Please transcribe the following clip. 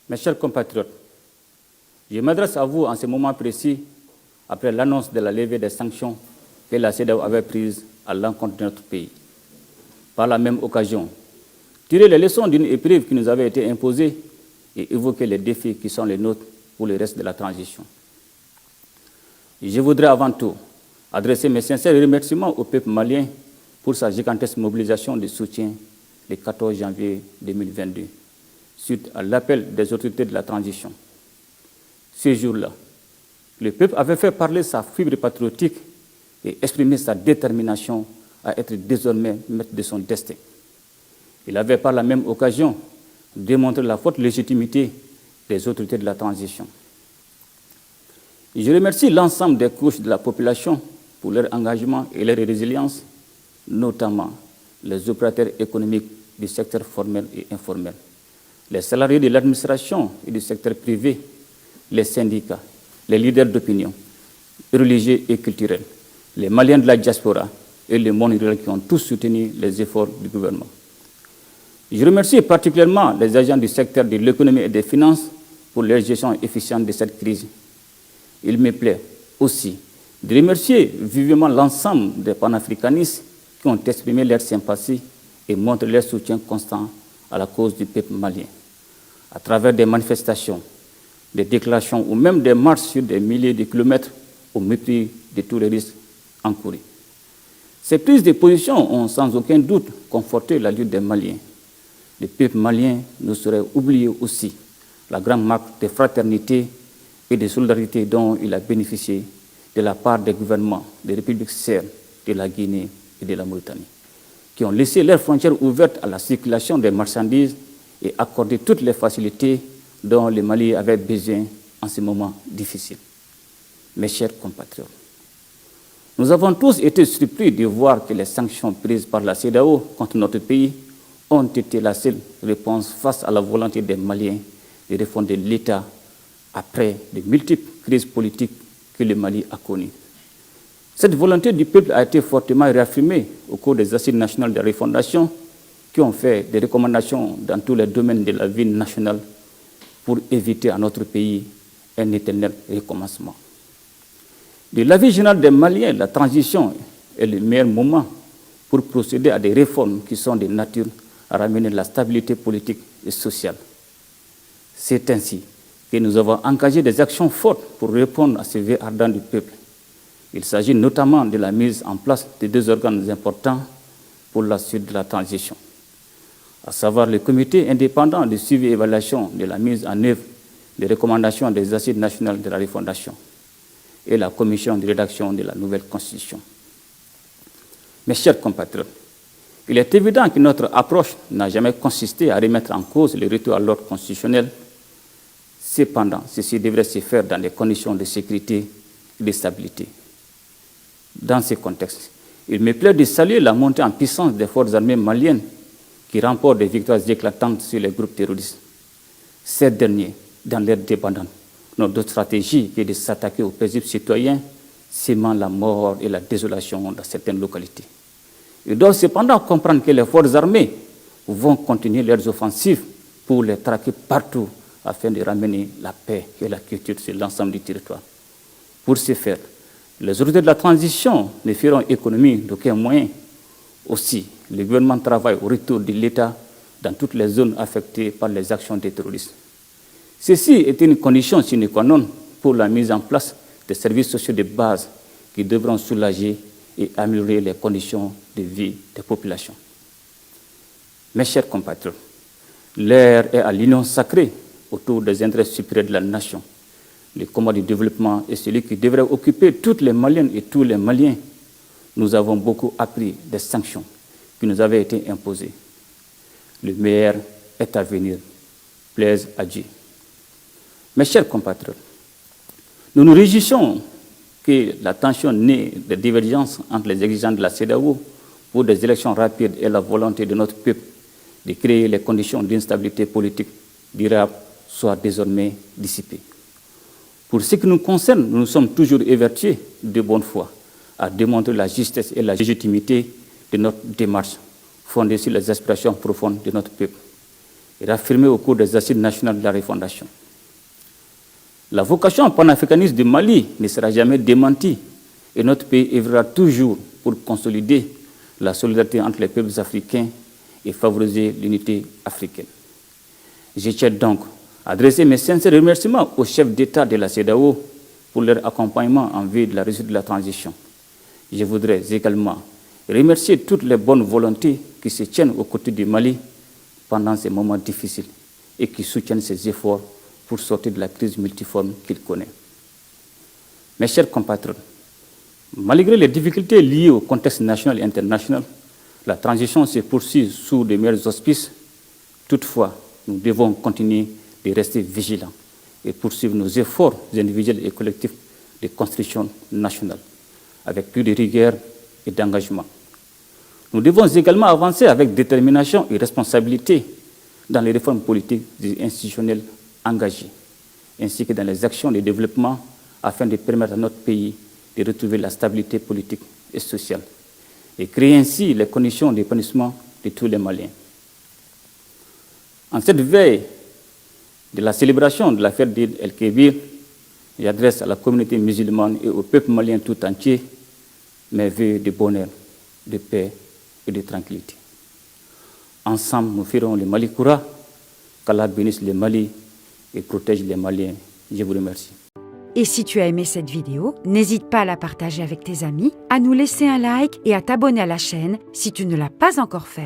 Mes chers compatriotes, je m'adresse à vous en ce moment précis, après l'annonce de la levée des sanctions que la CEDEAO avait prises à l'encontre de notre pays. Par la même occasion, tirer les leçons d'une épreuve qui nous avait été imposée et évoquer les défis qui sont les nôtres pour le reste de la transition. Je voudrais avant tout adresser mes sincères remerciements au peuple malien pour sa gigantesque mobilisation de soutien le 14 janvier 2022, suite à l'appel des autorités de la transition. Ce jour-là, le peuple avait fait parler sa fibre patriotique et exprimé sa détermination à être désormais maître de son destin. Il avait par la même occasion démontré la forte légitimité des autorités de la transition. Je remercie l'ensemble des couches de la population pour leur engagement et leur résilience, notamment les opérateurs économiques du secteur formel et informel, les salariés de l'administration et du secteur privé, les syndicats, les leaders d'opinion, religieux et culturels, les Maliens de la diaspora et le monde rural qui ont tous soutenu les efforts du gouvernement. Je remercie particulièrement les agents du secteur de l'économie et des finances pour leur gestion efficiente de cette crise. Il me plaît aussi de remercier vivement l'ensemble des panafricanistes qui ont exprimé leur sympathie et montré leur soutien constant à la cause du peuple malien, à travers des manifestations, des déclarations ou même des marches sur des milliers de kilomètres au mépris de tous les risques encourus. Ces prises de position ont sans aucun doute conforté la lutte des Maliens. Le peuple malien ne saurait oublier aussi la grande marque de fraternité et de solidarité dont il a bénéficié de la part des gouvernements des républiques sœurs de la Guinée et de la Mauritanie, qui ont laissé leurs frontières ouvertes à la circulation des marchandises et accordé toutes les facilités dont le Mali avait besoin en ce moment difficile. Mes chers compatriotes, nous avons tous été surpris de voir que les sanctions prises par la CEDEAO contre notre pays ont été la seule réponse face à la volonté des Maliens de refonder l'État après de multiples crises politiques que le Mali a connues. Cette volonté du peuple a été fortement réaffirmée au cours des assises nationales de refondation qui ont fait des recommandations dans tous les domaines de la vie nationale pour éviter à notre pays un éternel recommencement. De l'avis général des Maliens, la transition est le meilleur moment pour procéder à des réformes qui sont de nature à ramener la stabilité politique et sociale. C'est ainsi que nous avons engagé des actions fortes pour répondre à ces vœux ardents du peuple. Il s'agit notamment de la mise en place de deux organes importants pour la suite de la transition, à savoir le comité indépendant de suivi et évaluation de la mise en œuvre des recommandations des assises nationales de la refondation et la commission de rédaction de la nouvelle constitution. Mes chers compatriotes, il est évident que notre approche n'a jamais consisté à remettre en cause le retour à l'ordre constitutionnel. Cependant, ceci devrait se faire dans des conditions de sécurité et de stabilité. Dans ce contexte, il me plaît de saluer la montée en puissance des forces armées maliennes qui remportent des victoires éclatantes sur les groupes terroristes. Ces derniers, dans leur dépendance, n'ont d'autre stratégie que de s'attaquer aux paisibles citoyens, sémant la mort et la désolation dans certaines localités. Ils doivent cependant comprendre que les forces armées vont continuer leurs offensives pour les traquer partout afin de ramener la paix et la quiétude sur l'ensemble du territoire. Pour ce faire, les autorités de la transition ne feront économie d'aucun moyen. Aussi, le gouvernement travaille au retour de l'État dans toutes les zones affectées par les actions des terroristes. Ceci est une condition sine qua non pour la mise en place des services sociaux de base qui devront soulager et améliorer les conditions de vie des populations. Mes chers compatriotes, l'heure est à l'union sacrée autour des intérêts supérieurs de la nation. Le combat du développement est celui qui devrait occuper toutes les Maliennes et tous les Maliens. Nous avons beaucoup appris des sanctions qui nous avaient été imposées. Le meilleur est à venir. Plaise à Dieu. Mes chers compatriotes, nous nous réjouissons que la tension née des divergences entre les exigences de la CEDEAO pour des élections rapides et la volonté de notre peuple de créer les conditions d'une stabilité politique durable soit désormais dissipée. Pour ce qui nous concerne, nous nous sommes toujours évertués de bonne foi à démontrer la justesse et la légitimité de notre démarche fondée sur les aspirations profondes de notre peuple. et réaffirmée au cours des assises nationales de la refondation. La vocation panafricaniste du Mali ne sera jamais démentie et notre pays œuvrera toujours pour consolider la solidarité entre les peuples africains et favoriser l'unité africaine. Je tiens donc à adresser mes sincères remerciements aux chefs d'État de la CEDEAO pour leur accompagnement en vue de la réussite de la transition. Je voudrais également remercier toutes les bonnes volontés qui se tiennent aux côtés du Mali pendant ces moments difficiles et qui soutiennent ses efforts pour sortir de la crise multiforme qu'il connaît. Mes chers compatriotes, malgré les difficultés liées au contexte national et international, la transition se poursuit sous de meilleurs auspices. Toutefois, nous devons continuer de rester vigilants et poursuivre nos efforts individuels et collectifs de construction nationale avec plus de rigueur et d'engagement. Nous devons également avancer avec détermination et responsabilité dans les réformes politiques et institutionnelles engagées, ainsi que dans les actions de développement afin de permettre à notre pays de retrouver la stabilité politique et sociale et créer ainsi les conditions d'épanouissement de tous les Maliens. En cette veille de la célébration de la fête d'Eid el-Kébir, j'adresse à la communauté musulmane et au peuple malien tout entier mes vœux de bonheur, de paix et de tranquillité. Ensemble, nous ferons le Mali Koura, qu'Allah bénisse le Mali et protège les Maliens. Je vous remercie. Et si tu as aimé cette vidéo, n'hésite pas à la partager avec tes amis, à nous laisser un like et à t'abonner à la chaîne si tu ne l'as pas encore fait.